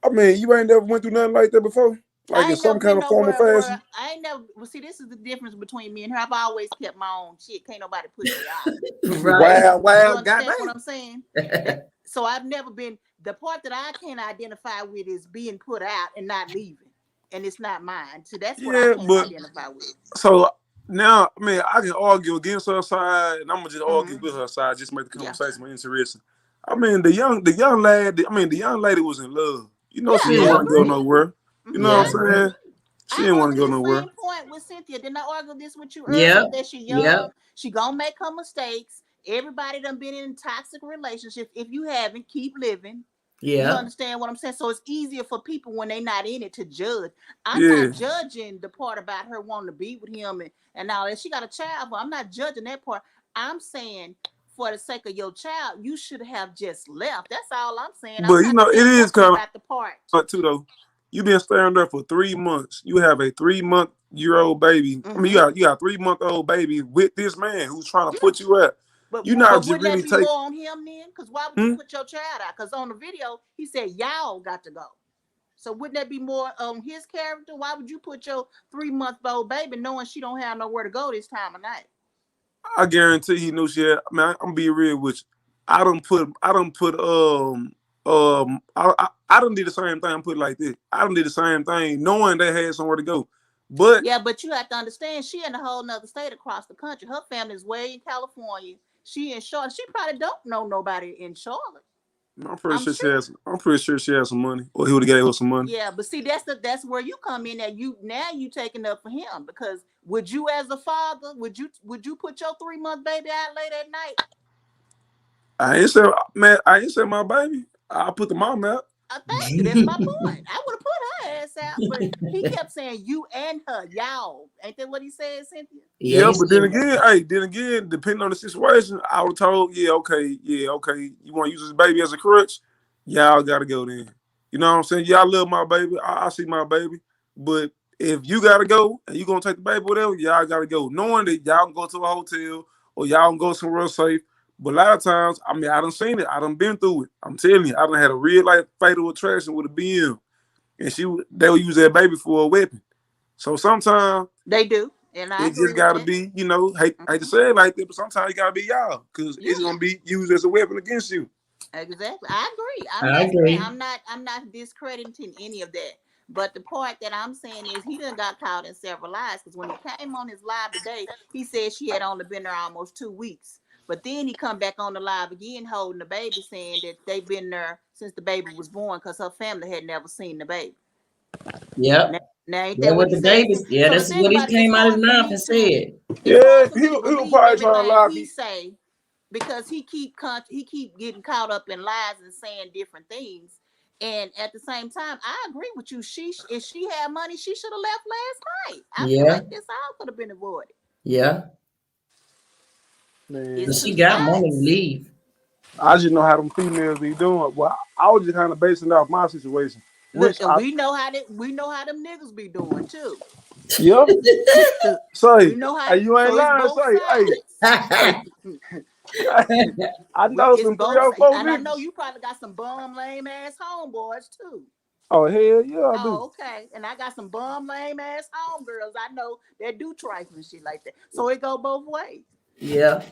Speaker 5: I mean, you ain't never went through nothing like that before, like
Speaker 8: I
Speaker 5: in
Speaker 8: ain't never
Speaker 5: some kind
Speaker 8: been
Speaker 5: of form of
Speaker 8: nowhere where
Speaker 5: fashion.
Speaker 8: I ain't never. Well, see, this is the difference between me and her. I've always kept my own shit. Can't nobody push me out.
Speaker 1: right.
Speaker 8: You
Speaker 5: Wow,
Speaker 8: understand what
Speaker 5: goddamn.
Speaker 8: I'm saying? So I've never been. The part that I can't identify with is being put out and not leaving, and it's not mine. So that's what I
Speaker 5: Yeah,
Speaker 8: can't
Speaker 5: but
Speaker 8: identify with.
Speaker 5: so now, I mean, I can argue against her side, and I'm gonna just argue
Speaker 8: Hmm.
Speaker 5: with her side, just make the
Speaker 8: Yeah,
Speaker 5: conversation more interesting. I mean, the young lad, I mean, the young lady was in love. You know,
Speaker 8: yeah,
Speaker 5: she
Speaker 1: She
Speaker 5: didn't
Speaker 8: I
Speaker 1: is.
Speaker 5: want to go
Speaker 8: agree.
Speaker 5: nowhere. You know
Speaker 1: Yeah,
Speaker 8: I
Speaker 5: what I'm
Speaker 8: agree.
Speaker 5: saying? She
Speaker 8: I
Speaker 5: didn't want to
Speaker 8: argued
Speaker 5: go
Speaker 8: the
Speaker 5: nowhere.
Speaker 8: same point with Cynthia. Didn't I argue this with you
Speaker 1: yeah,
Speaker 8: earlier? That she
Speaker 1: yeah,
Speaker 8: young, she gonna make her mistakes. Everybody done been in toxic relationships. If you haven't, keep living. You
Speaker 1: yeah,
Speaker 8: understand what I'm saying? So it's easier for people when they not in it to judge. I'm
Speaker 5: Yeah,
Speaker 8: not judging the part about her wanting to be with him and all that. She got a child, but I'm not judging that part. I'm saying for the sake of your child, you should have just left. That's all I'm saying. I'm
Speaker 5: but you
Speaker 8: not
Speaker 5: know, it
Speaker 8: saying
Speaker 5: is
Speaker 8: nothing
Speaker 5: kind
Speaker 8: about the part.
Speaker 5: of too though. You been staying there for 3 months. You have a 3-month-year-old baby. I mean,
Speaker 8: Mm-hmm.
Speaker 5: you got a 3-month-old baby with this man who's trying to put you out. You not
Speaker 8: But
Speaker 5: just
Speaker 8: wouldn't that
Speaker 5: really
Speaker 8: be
Speaker 5: take.
Speaker 8: more on him then? Because why would you
Speaker 5: Hmm?
Speaker 8: put your child out? Because on the video, he said y'all got to go. So wouldn't that be more on his character? Why would you put your 3-month-old baby knowing she don't have nowhere to go this time of night?
Speaker 5: I guarantee he knew she had. I mean, I'm gonna be real with you. I don't did the same thing. I'm put it like this. I don't did the same thing, knowing they had somewhere to go. But
Speaker 8: Yeah, but you have to understand, she in a whole nother state across the country. Her family's way in California. She in Charlotte. She probably don't know nobody in Charlotte.
Speaker 5: I'm pretty
Speaker 8: I'm
Speaker 5: sure she
Speaker 8: sure.
Speaker 5: has. I'm pretty sure she has some money, or he would have gave her some money.
Speaker 8: Yeah, but see, that's where you come in. That you now you taking up for him, because would you, as a father, would you put your 3-month baby out late at night?
Speaker 5: I ain't say, man. I ain't say my baby. I put the mom out.
Speaker 8: Thank you. That's my point. I would have put her ass out, but he kept saying you and her, y'all. Ain't that what he said, Cynthia?
Speaker 1: yeah.
Speaker 5: Yeah,
Speaker 1: He
Speaker 5: but
Speaker 1: said,
Speaker 5: then again, depending on the situation, I was told, yeah, okay. You want to use this baby as a crutch? Y'all gotta go then. You know what I'm saying? Y'all love my baby. I see my baby. But if you gotta go and you gonna take the baby, whatever, y'all gotta go. Knowing that y'all can go to a hotel or y'all can go somewhere safe. But a lot of times, I mean, I done seen it. I done been through it. I'm telling you, I done had a real life fatal attraction with a BM. And they would use that baby for a weapon. So sometimes
Speaker 8: They do, and I
Speaker 5: it
Speaker 8: agree
Speaker 5: just
Speaker 8: with
Speaker 5: gotta
Speaker 8: that.
Speaker 5: be, hate to say it like that, but sometimes it gotta be y'all, because
Speaker 8: Yeah.
Speaker 5: it's gonna be used as a weapon against you.
Speaker 8: Exactly. I agree.
Speaker 1: I agree.
Speaker 8: I'm not discrediting any of that. But the part that I'm saying is he done got caught in several lies, because when he came on his live today, he said she had only been there almost 2 weeks. But then he come back on the live again holding the baby, saying that they've been there since the baby was born because her family had never seen the baby.
Speaker 1: Yep.
Speaker 8: Now ain't
Speaker 1: Yeah,
Speaker 8: that what
Speaker 1: with
Speaker 8: he
Speaker 1: the
Speaker 8: said?
Speaker 1: babies. Yeah,
Speaker 8: So the
Speaker 1: that's
Speaker 8: thing
Speaker 1: what he
Speaker 8: about it, it's
Speaker 1: came out his
Speaker 8: hard for
Speaker 1: mouth
Speaker 8: me
Speaker 1: and
Speaker 8: to
Speaker 1: said.
Speaker 8: it's
Speaker 5: Yeah,
Speaker 8: hard for me to
Speaker 5: he was
Speaker 8: believe
Speaker 5: probably trying to
Speaker 8: everything
Speaker 5: lie.
Speaker 8: he say, because he keep getting caught up in lies and saying different things. And at the same time, I agree with you. If she had money, she should have left last night. I feel
Speaker 1: Yeah.
Speaker 8: like this all could have been avoided.
Speaker 1: Yeah.
Speaker 5: Man,
Speaker 8: It's
Speaker 1: She
Speaker 8: some
Speaker 1: got money to
Speaker 8: facts.
Speaker 1: leave.
Speaker 5: I just know how them females be doing. Well, I was just kind of basing it off my situation,
Speaker 8: Look,
Speaker 5: which
Speaker 8: and we know how them niggas be doing too.
Speaker 5: yeah,
Speaker 8: We
Speaker 5: say,
Speaker 8: know how.
Speaker 5: hey, you ain't
Speaker 8: So it's
Speaker 5: lying.
Speaker 8: both
Speaker 5: Say, hey,
Speaker 8: sides.
Speaker 5: I know
Speaker 8: It's
Speaker 5: some three
Speaker 8: both
Speaker 5: or
Speaker 8: sides,
Speaker 5: four
Speaker 8: and I know
Speaker 5: niggas.
Speaker 8: you probably got some bum lame ass homeboys too.
Speaker 5: Oh hell yeah, I do.
Speaker 8: Oh, okay. And I got some bum lame ass homegirls I know that do trifling shit like that. So it go both ways.
Speaker 1: Yeah.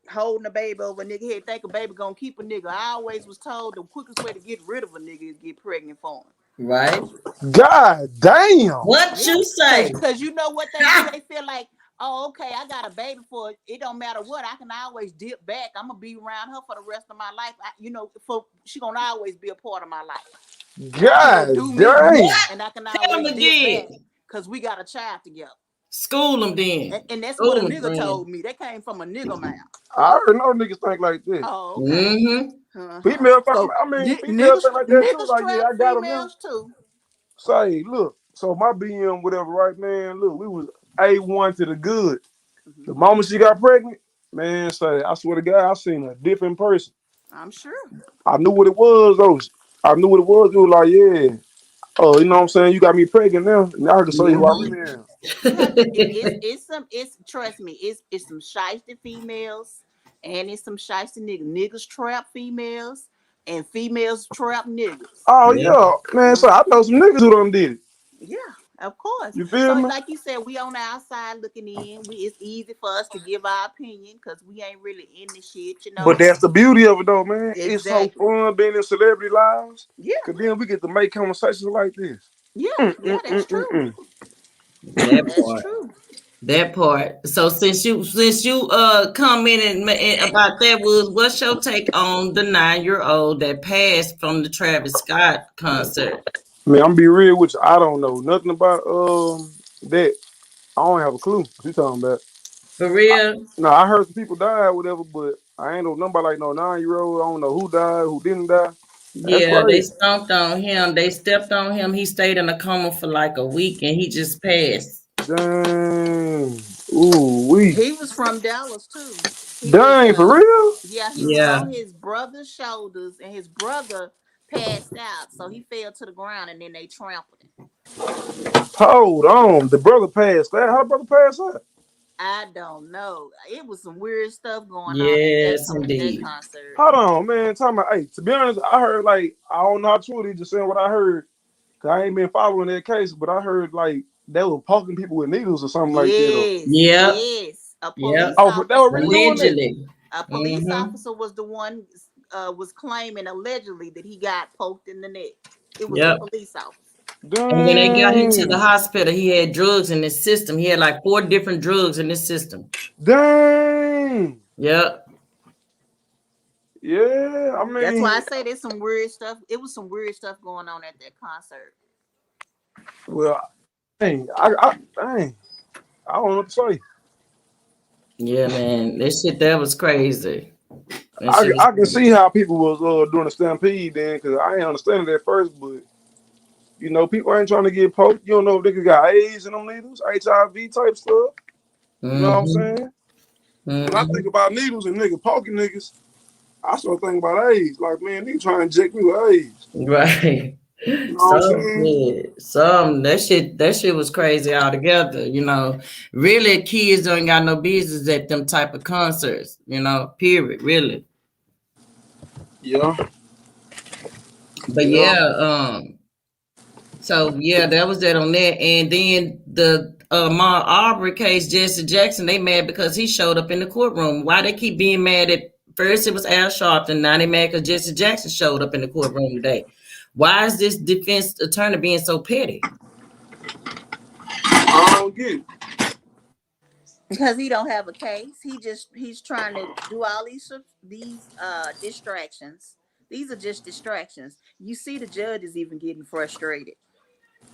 Speaker 8: Holding a baby over a nigga head, think a baby gonna keep a nigga. I always was told the quickest way to get rid of a nigga is get pregnant for him.
Speaker 1: Right.
Speaker 5: God damn.
Speaker 1: What
Speaker 8: Yeah,
Speaker 1: you say?
Speaker 8: cause you know what they do. They feel like, oh, okay, I got a baby for it. It don't matter what. I can always dip back. I'm gonna be around her for the rest of my life. She gonna always be a part of my life. And I can go
Speaker 5: God
Speaker 8: do me,
Speaker 5: damn.
Speaker 1: What?
Speaker 8: and I can
Speaker 1: Tell him
Speaker 8: always dip
Speaker 1: again.
Speaker 8: back because we got a child together.
Speaker 1: School them then.
Speaker 8: And that's what a
Speaker 1: School them,
Speaker 8: nigga
Speaker 1: friend.
Speaker 8: told me. That came from a nigga mouth.
Speaker 5: I already know niggas think like this.
Speaker 8: Oh, okay.
Speaker 1: Mm-hmm.
Speaker 5: Female,
Speaker 8: So
Speaker 5: females think like that too.
Speaker 8: niggas
Speaker 5: Like, yeah,
Speaker 8: trap
Speaker 5: I got them now.
Speaker 8: females too.
Speaker 5: Say, look, so my BM, whatever, right, man, look, we was A1 to the good. The moment she got pregnant, man, say, I swear to God, I seen a different person.
Speaker 8: I'm sure.
Speaker 5: I knew what it was, though. I knew what it was. It was like, yeah. Oh, you know what I'm saying? You got me pregnant now. Now I can show you who I really am.
Speaker 8: You have to. It's trust me. It's some shiesty females, and it's some shiesty niggas. Niggas trap females, and females trap niggas.
Speaker 5: Oh,
Speaker 1: Yeah.
Speaker 5: yeah. Man, so I know some niggas who done did it.
Speaker 8: Yeah, of course.
Speaker 5: You feel
Speaker 8: So,
Speaker 5: me?
Speaker 8: like you said, we on the outside looking in. It's easy for us to give our opinion because we ain't really in the shit, you know.
Speaker 5: But that's the beauty of it, though, man. It's so
Speaker 8: Exactly.
Speaker 5: fun being in celebrity lives.
Speaker 8: Yeah.
Speaker 5: Because then we get to make conversations like this.
Speaker 8: Yeah, that's true.
Speaker 1: That
Speaker 8: That's
Speaker 1: part.
Speaker 8: true.
Speaker 1: That part. So since you commented about that, what's your take on the 9-year-old that passed from the Travis Scott concert?
Speaker 5: Man, I'm be real with you. I don't know nothing about that. I don't have a clue what you talking about.
Speaker 1: For real?
Speaker 5: No, I heard some people died, whatever, but I ain't know nobody like no 9-year-old. I don't know who died, who didn't die. That's
Speaker 1: Yeah, they
Speaker 5: crazy.
Speaker 1: stomped on him. They stepped on him. He stayed in a coma for like a week and he just passed.
Speaker 5: Dang. Ooh, wee.
Speaker 8: He was from Dallas too.
Speaker 5: Dang, for real?
Speaker 8: Yeah, he was
Speaker 1: Yeah.
Speaker 8: on his brother's shoulders, and his brother passed out, so he fell to the ground, and then they trampled him.
Speaker 5: Hold on. The brother passed out. How the brother passed out?
Speaker 8: I don't know. It was some weird stuff going on
Speaker 1: Yes,
Speaker 8: at that
Speaker 1: indeed.
Speaker 8: concert.
Speaker 5: Hold on, man. Talking about, hey, to be honest, I heard, like, I don't know how true it is, just saying what I heard. Cause I ain't been following that case, but I heard, like, they were poking people with needles or something like that. Or,
Speaker 1: Yep.
Speaker 8: Yes. A police
Speaker 1: Yep.
Speaker 5: oh,
Speaker 8: officer.
Speaker 5: they were really doing that?
Speaker 1: Allegedly.
Speaker 8: A police officer was the one was claiming allegedly that he got poked in the neck. It was
Speaker 1: Yep.
Speaker 8: a police officer.
Speaker 5: Dang.
Speaker 1: And when they got him to the hospital, he had drugs in his system. He had like 4 different drugs in his system.
Speaker 5: Dang.
Speaker 1: Yep.
Speaker 5: Yeah, I mean.
Speaker 8: That's why I say there's some weird stuff. It was some weird stuff going on at that concert.
Speaker 5: Well, dang, I don't know what to say.
Speaker 1: Yeah, man. That was crazy.
Speaker 5: I can see how people was doing a stampede then, because I ain't understanding that at first, but you know, people ain't trying to get poked. You don't know if niggas got AIDS in them needles, HIV type stuff. You know what I'm saying? When I think about needles and niggas poking niggas, I start thinking about AIDS. Like, man, niggas trying to inject me with AIDS.
Speaker 1: Right.
Speaker 5: You know what I'm saying?
Speaker 1: That shit was crazy altogether. You know, really, kids don't got no business at them type of concerts. You know, period. Really.
Speaker 5: Yeah.
Speaker 1: But yeah, So yeah, that was that on that. And then the Ahmaud Arbery case, Jesse Jackson, they mad because he showed up in the courtroom. Why they keep being mad at first it was Al Sharpton, now they mad because Jesse Jackson showed up in the courtroom today. Why is this defense attorney being so petty?
Speaker 5: I don't get it.
Speaker 8: Because he don't have a case. He's trying to do all these distractions. These are just distractions. You see the judge is even getting frustrated.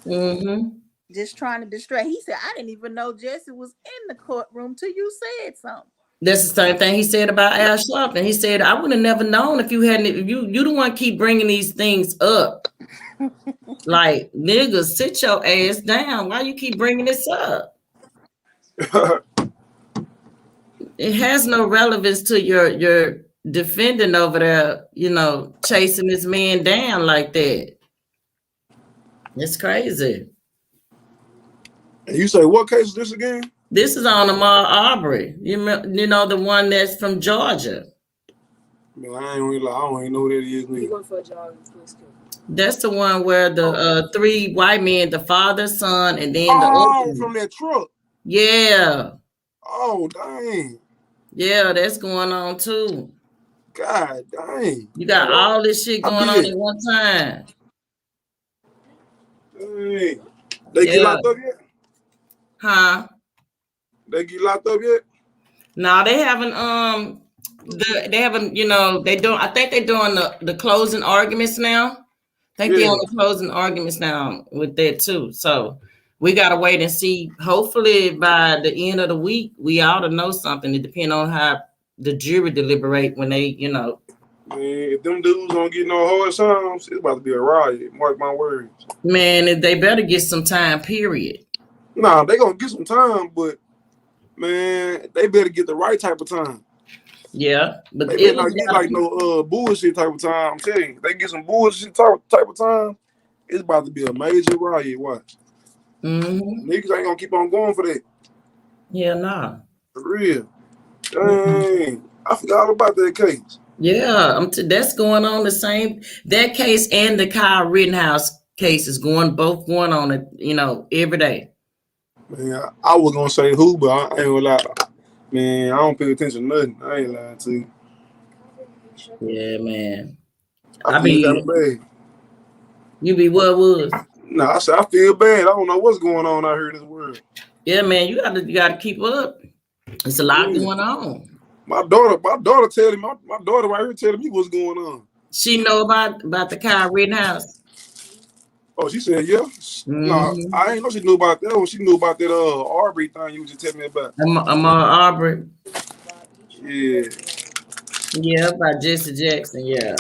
Speaker 1: Mm-hmm.
Speaker 8: Just trying to distract. He said, I didn't even know Jesse was in the courtroom till you said something.
Speaker 1: That's the same thing he said about Al Sharpton. He said, I would have never known if you hadn't, if you don't want to keep bringing these things up. Like, nigga, sit your ass down. Why you keep bringing this up? It has no relevance to your defendant over there, you know, chasing this man down like that. It's crazy.
Speaker 5: And you say, what case is this again?
Speaker 1: This is on Ahmaud Arbery. You know, the one that's from Georgia.
Speaker 5: Man, I don't even know who that is.
Speaker 4: He went for a jog.
Speaker 1: That's the one where the three white men, the father, son, and then the
Speaker 5: other from that truck.
Speaker 1: Yeah.
Speaker 5: Oh, dang.
Speaker 1: Yeah, that's going on too.
Speaker 5: God dang.
Speaker 1: You got all this shit going on at one time.
Speaker 5: Dang. They get locked up yet?
Speaker 1: Huh?
Speaker 5: They get locked up yet?
Speaker 1: No, they haven't. They haven't. You know, they don't. I think they're doing the closing arguments now. I think they're on the closing arguments now with that too. So we gotta wait and see. Hopefully by the end of the week, we ought to know something. It depends on how the jury deliberate when they, you know.
Speaker 5: Man, if them dudes don't get no hard sounds, it's about to be a riot. Mark my words.
Speaker 1: Man, they better get some time. Period.
Speaker 5: Nah, they gonna get some time, but man, they better get the right type of time.
Speaker 1: Yeah, but
Speaker 5: they better not get like no bullshit type of time. I'm telling you, they get some bullshit type of time, it's about to be a major riot. Watch.
Speaker 1: Mm-hmm.
Speaker 5: Niggas ain't gonna keep on going for that.
Speaker 1: Yeah, nah.
Speaker 5: For real. Dang, I forgot all about that case.
Speaker 1: Yeah, that's going on the same. That case and the Kyle Rittenhouse case is both going on it, you know, every day.
Speaker 5: Man, I was gonna say who, but I ain't gonna lie. Man, I don't pay attention to nothing. I ain't lying to you.
Speaker 1: Yeah, man.
Speaker 5: I feel kind of bad.
Speaker 1: You be what was?
Speaker 5: Nah, I said I feel bad. I don't know what's going on out here in this world.
Speaker 1: Yeah, man, you gotta keep up. It's a lot going on.
Speaker 5: My daughter telling me, my daughter right here telling me what's going on.
Speaker 1: She know about the Kyle Rittenhouse.
Speaker 5: Oh, she said, yeah.
Speaker 1: Mm-hmm.
Speaker 5: No, I ain't know she knew about that one. She knew about that Arbery thing you was just telling me about.
Speaker 1: Ahmaud Arbery.
Speaker 5: Yeah.
Speaker 1: Yeah, about Jesse Jackson, yeah.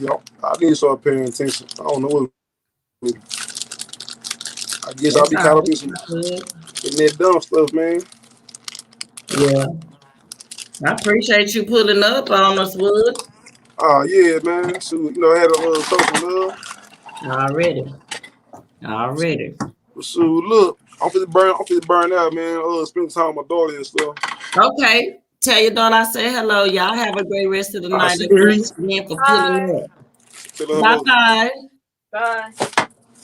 Speaker 5: Yeah, I need to start paying attention. I don't know what. I guess I'll be caught up in that dumb stuff, man.
Speaker 1: Yeah. I appreciate you pulling up on us, Wood.
Speaker 5: Oh, yeah, man. So, you know, I had a little social love.
Speaker 1: Already.
Speaker 5: So, look, I'm finna burn out, man. Spend time with my daughter and stuff.
Speaker 1: Okay. Tell your daughter I say hello. Y'all have a great rest of the night. Thanks again for pulling up. Bye.
Speaker 4: Bye.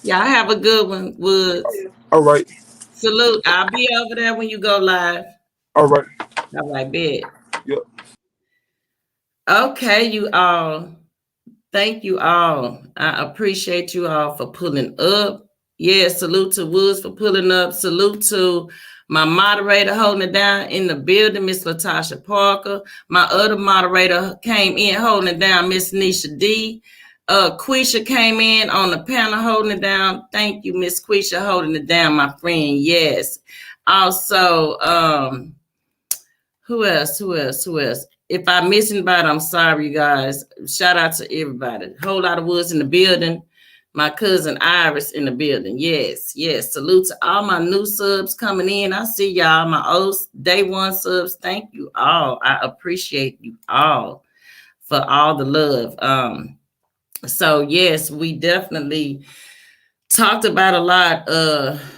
Speaker 1: Y'all have a good one, Woods.
Speaker 5: All right.
Speaker 1: Salute. I'll be over there when you go live.
Speaker 5: All right.
Speaker 1: All right, bet.
Speaker 5: Yep.
Speaker 1: Okay, you all. Thank you all. I appreciate you all for pulling up. Yeah, salute to Woods for pulling up. Salute to my moderator holding it down in the building, Miss Latasha Parker. My other moderator came in holding it down, Miss Nisha D. Quisha came in on the panel holding it down. Thank you, Miss Quisha, holding it down, my friend. Yes. Also, who else? If I miss anybody, I'm sorry, you guys. Shout out to everybody. Whole lot of Woods in the building. My cousin Iris in the building. Yes. Salute to all my new subs coming in. I see y'all. My old day one subs. Thank you all. I appreciate you all for all the love. So yes, we definitely talked about a lot.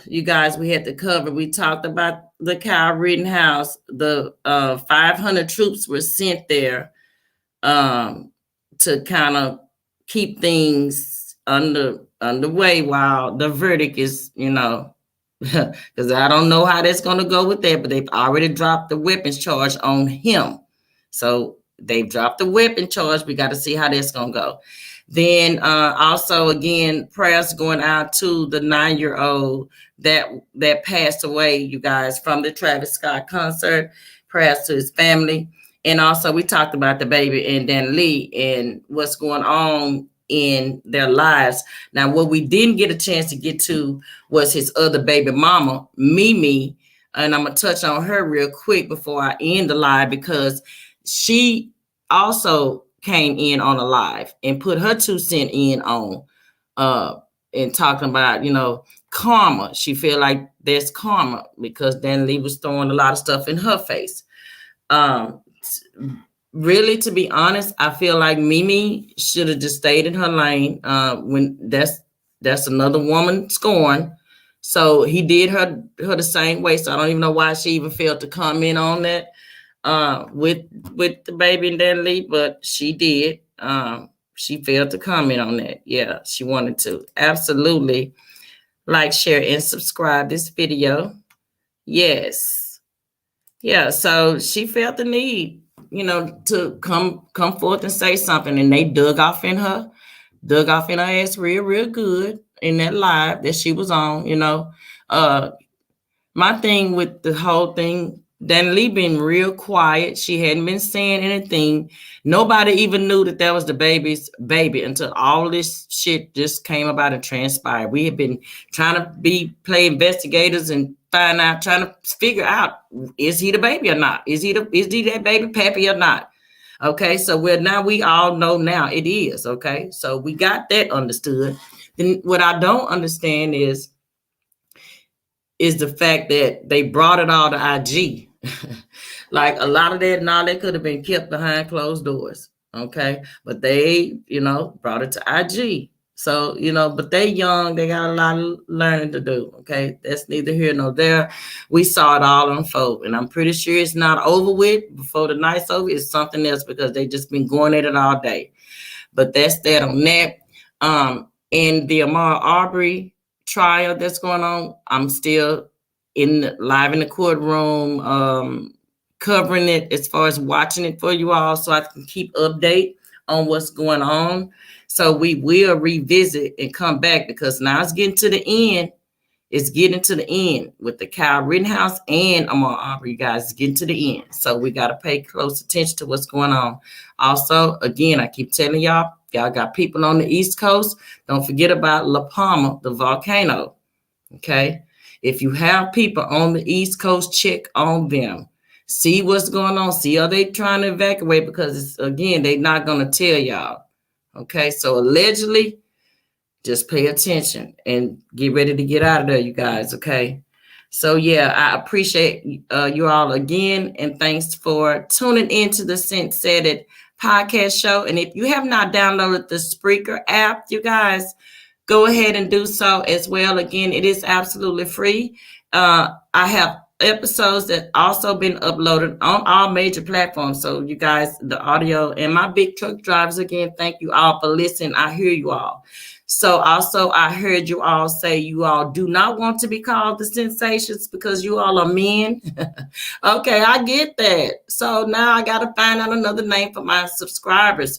Speaker 1: You guys, we had to cover. We talked about the Kyle Rittenhouse. The 500 troops were sent there to kind of keep things underway while the verdict is, because I don't know how that's going to go with that, but they've already dropped the weapons charge on him. So they've dropped the weapon charge. We got to see how that's going to go. Then also, again, prayers going out to the 9-year-old that passed away, you guys, from the Travis Scott concert. Prayers to his family. And also, we talked about DaBaby and Danileigh and what's going on in their lives. Now, what we didn't get a chance to get to was his other baby mama, Mimi. And I'm going to touch on her real quick before I end the live, because she also came in on a live and put her 2 cents in on and talking about, karma. She feel like there's karma because Danileigh was throwing a lot of stuff in her face. Really, to be honest, I feel like Mimi should have just stayed in her lane. When that's another woman scorn. So he did her the same way. So I don't even know why she even failed to comment on that with DaBaby and Danileigh, but she did. She failed to comment on that. Yeah, she wanted to. Absolutely. Like, share, and subscribe this video. Yes. Yeah, so she felt the need, to come forth and say something, and they dug off in her ass real good in that live that she was on. My thing with the whole thing, Danileigh been real quiet. She hadn't been saying anything. Nobody even knew that was DaBaby's baby until all this shit just came about and transpired. We have been trying to play investigators and trying to figure out, is he the baby or not? Is he that baby pappy or not? Okay, so we all know now it is. Okay, so we got that understood. Then what I don't understand is the fact that they brought it all to IG. Like, a lot of that and all that could have been kept behind closed doors. Okay, but they, brought it to IG. So, but they young, they got a lot of learning to do. Okay, that's neither here nor there. We saw it all unfold, and I'm pretty sure it's not over with before the night's over. It's something else because they just been going at it all day. But that's that on that. In the Ahmaud Arbery trial that's going on, I'm still live in the courtroom, covering it as far as watching it for you all, so I can keep update on what's going on. So we will revisit and come back, because now it's getting to the end. It's getting to the end with the Kyle Rittenhouse and Ahmaud Arbery, you guys. It's getting to the end. So we got to pay close attention to what's going on. Also, again, I keep telling y'all got people on the East Coast. Don't forget about La Palma, the volcano. Okay. If you have people on the East Coast, check on them. See what's going on. See, are they trying to evacuate? Because, they're not going to tell y'all. Okay, so allegedly, just pay attention and get ready to get out of there, you guys, okay? So, yeah, I appreciate you all again, and thanks for tuning into the Cynt Said It podcast show. And if you have not downloaded the Spreaker app, you guys, go ahead and do so as well. Again, it is absolutely free. I have episodes that also been uploaded on all major platforms. So you guys, the audio, and my big truck drivers, again, thank you all for listening. I hear you all. So also, I heard you all say you all do not want to be called the Sensations because you all are men. Okay, I get that. So now I got to find out another name for my subscribers.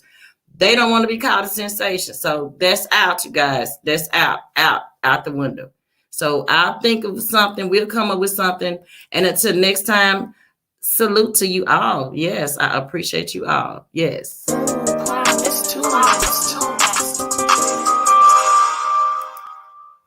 Speaker 1: They don't want to be called a sensation. So that's out, you guys. That's out the window. So I'll think of something. We'll come up with something. And until next time, salute to you all. Yes, I appreciate you all. Yes.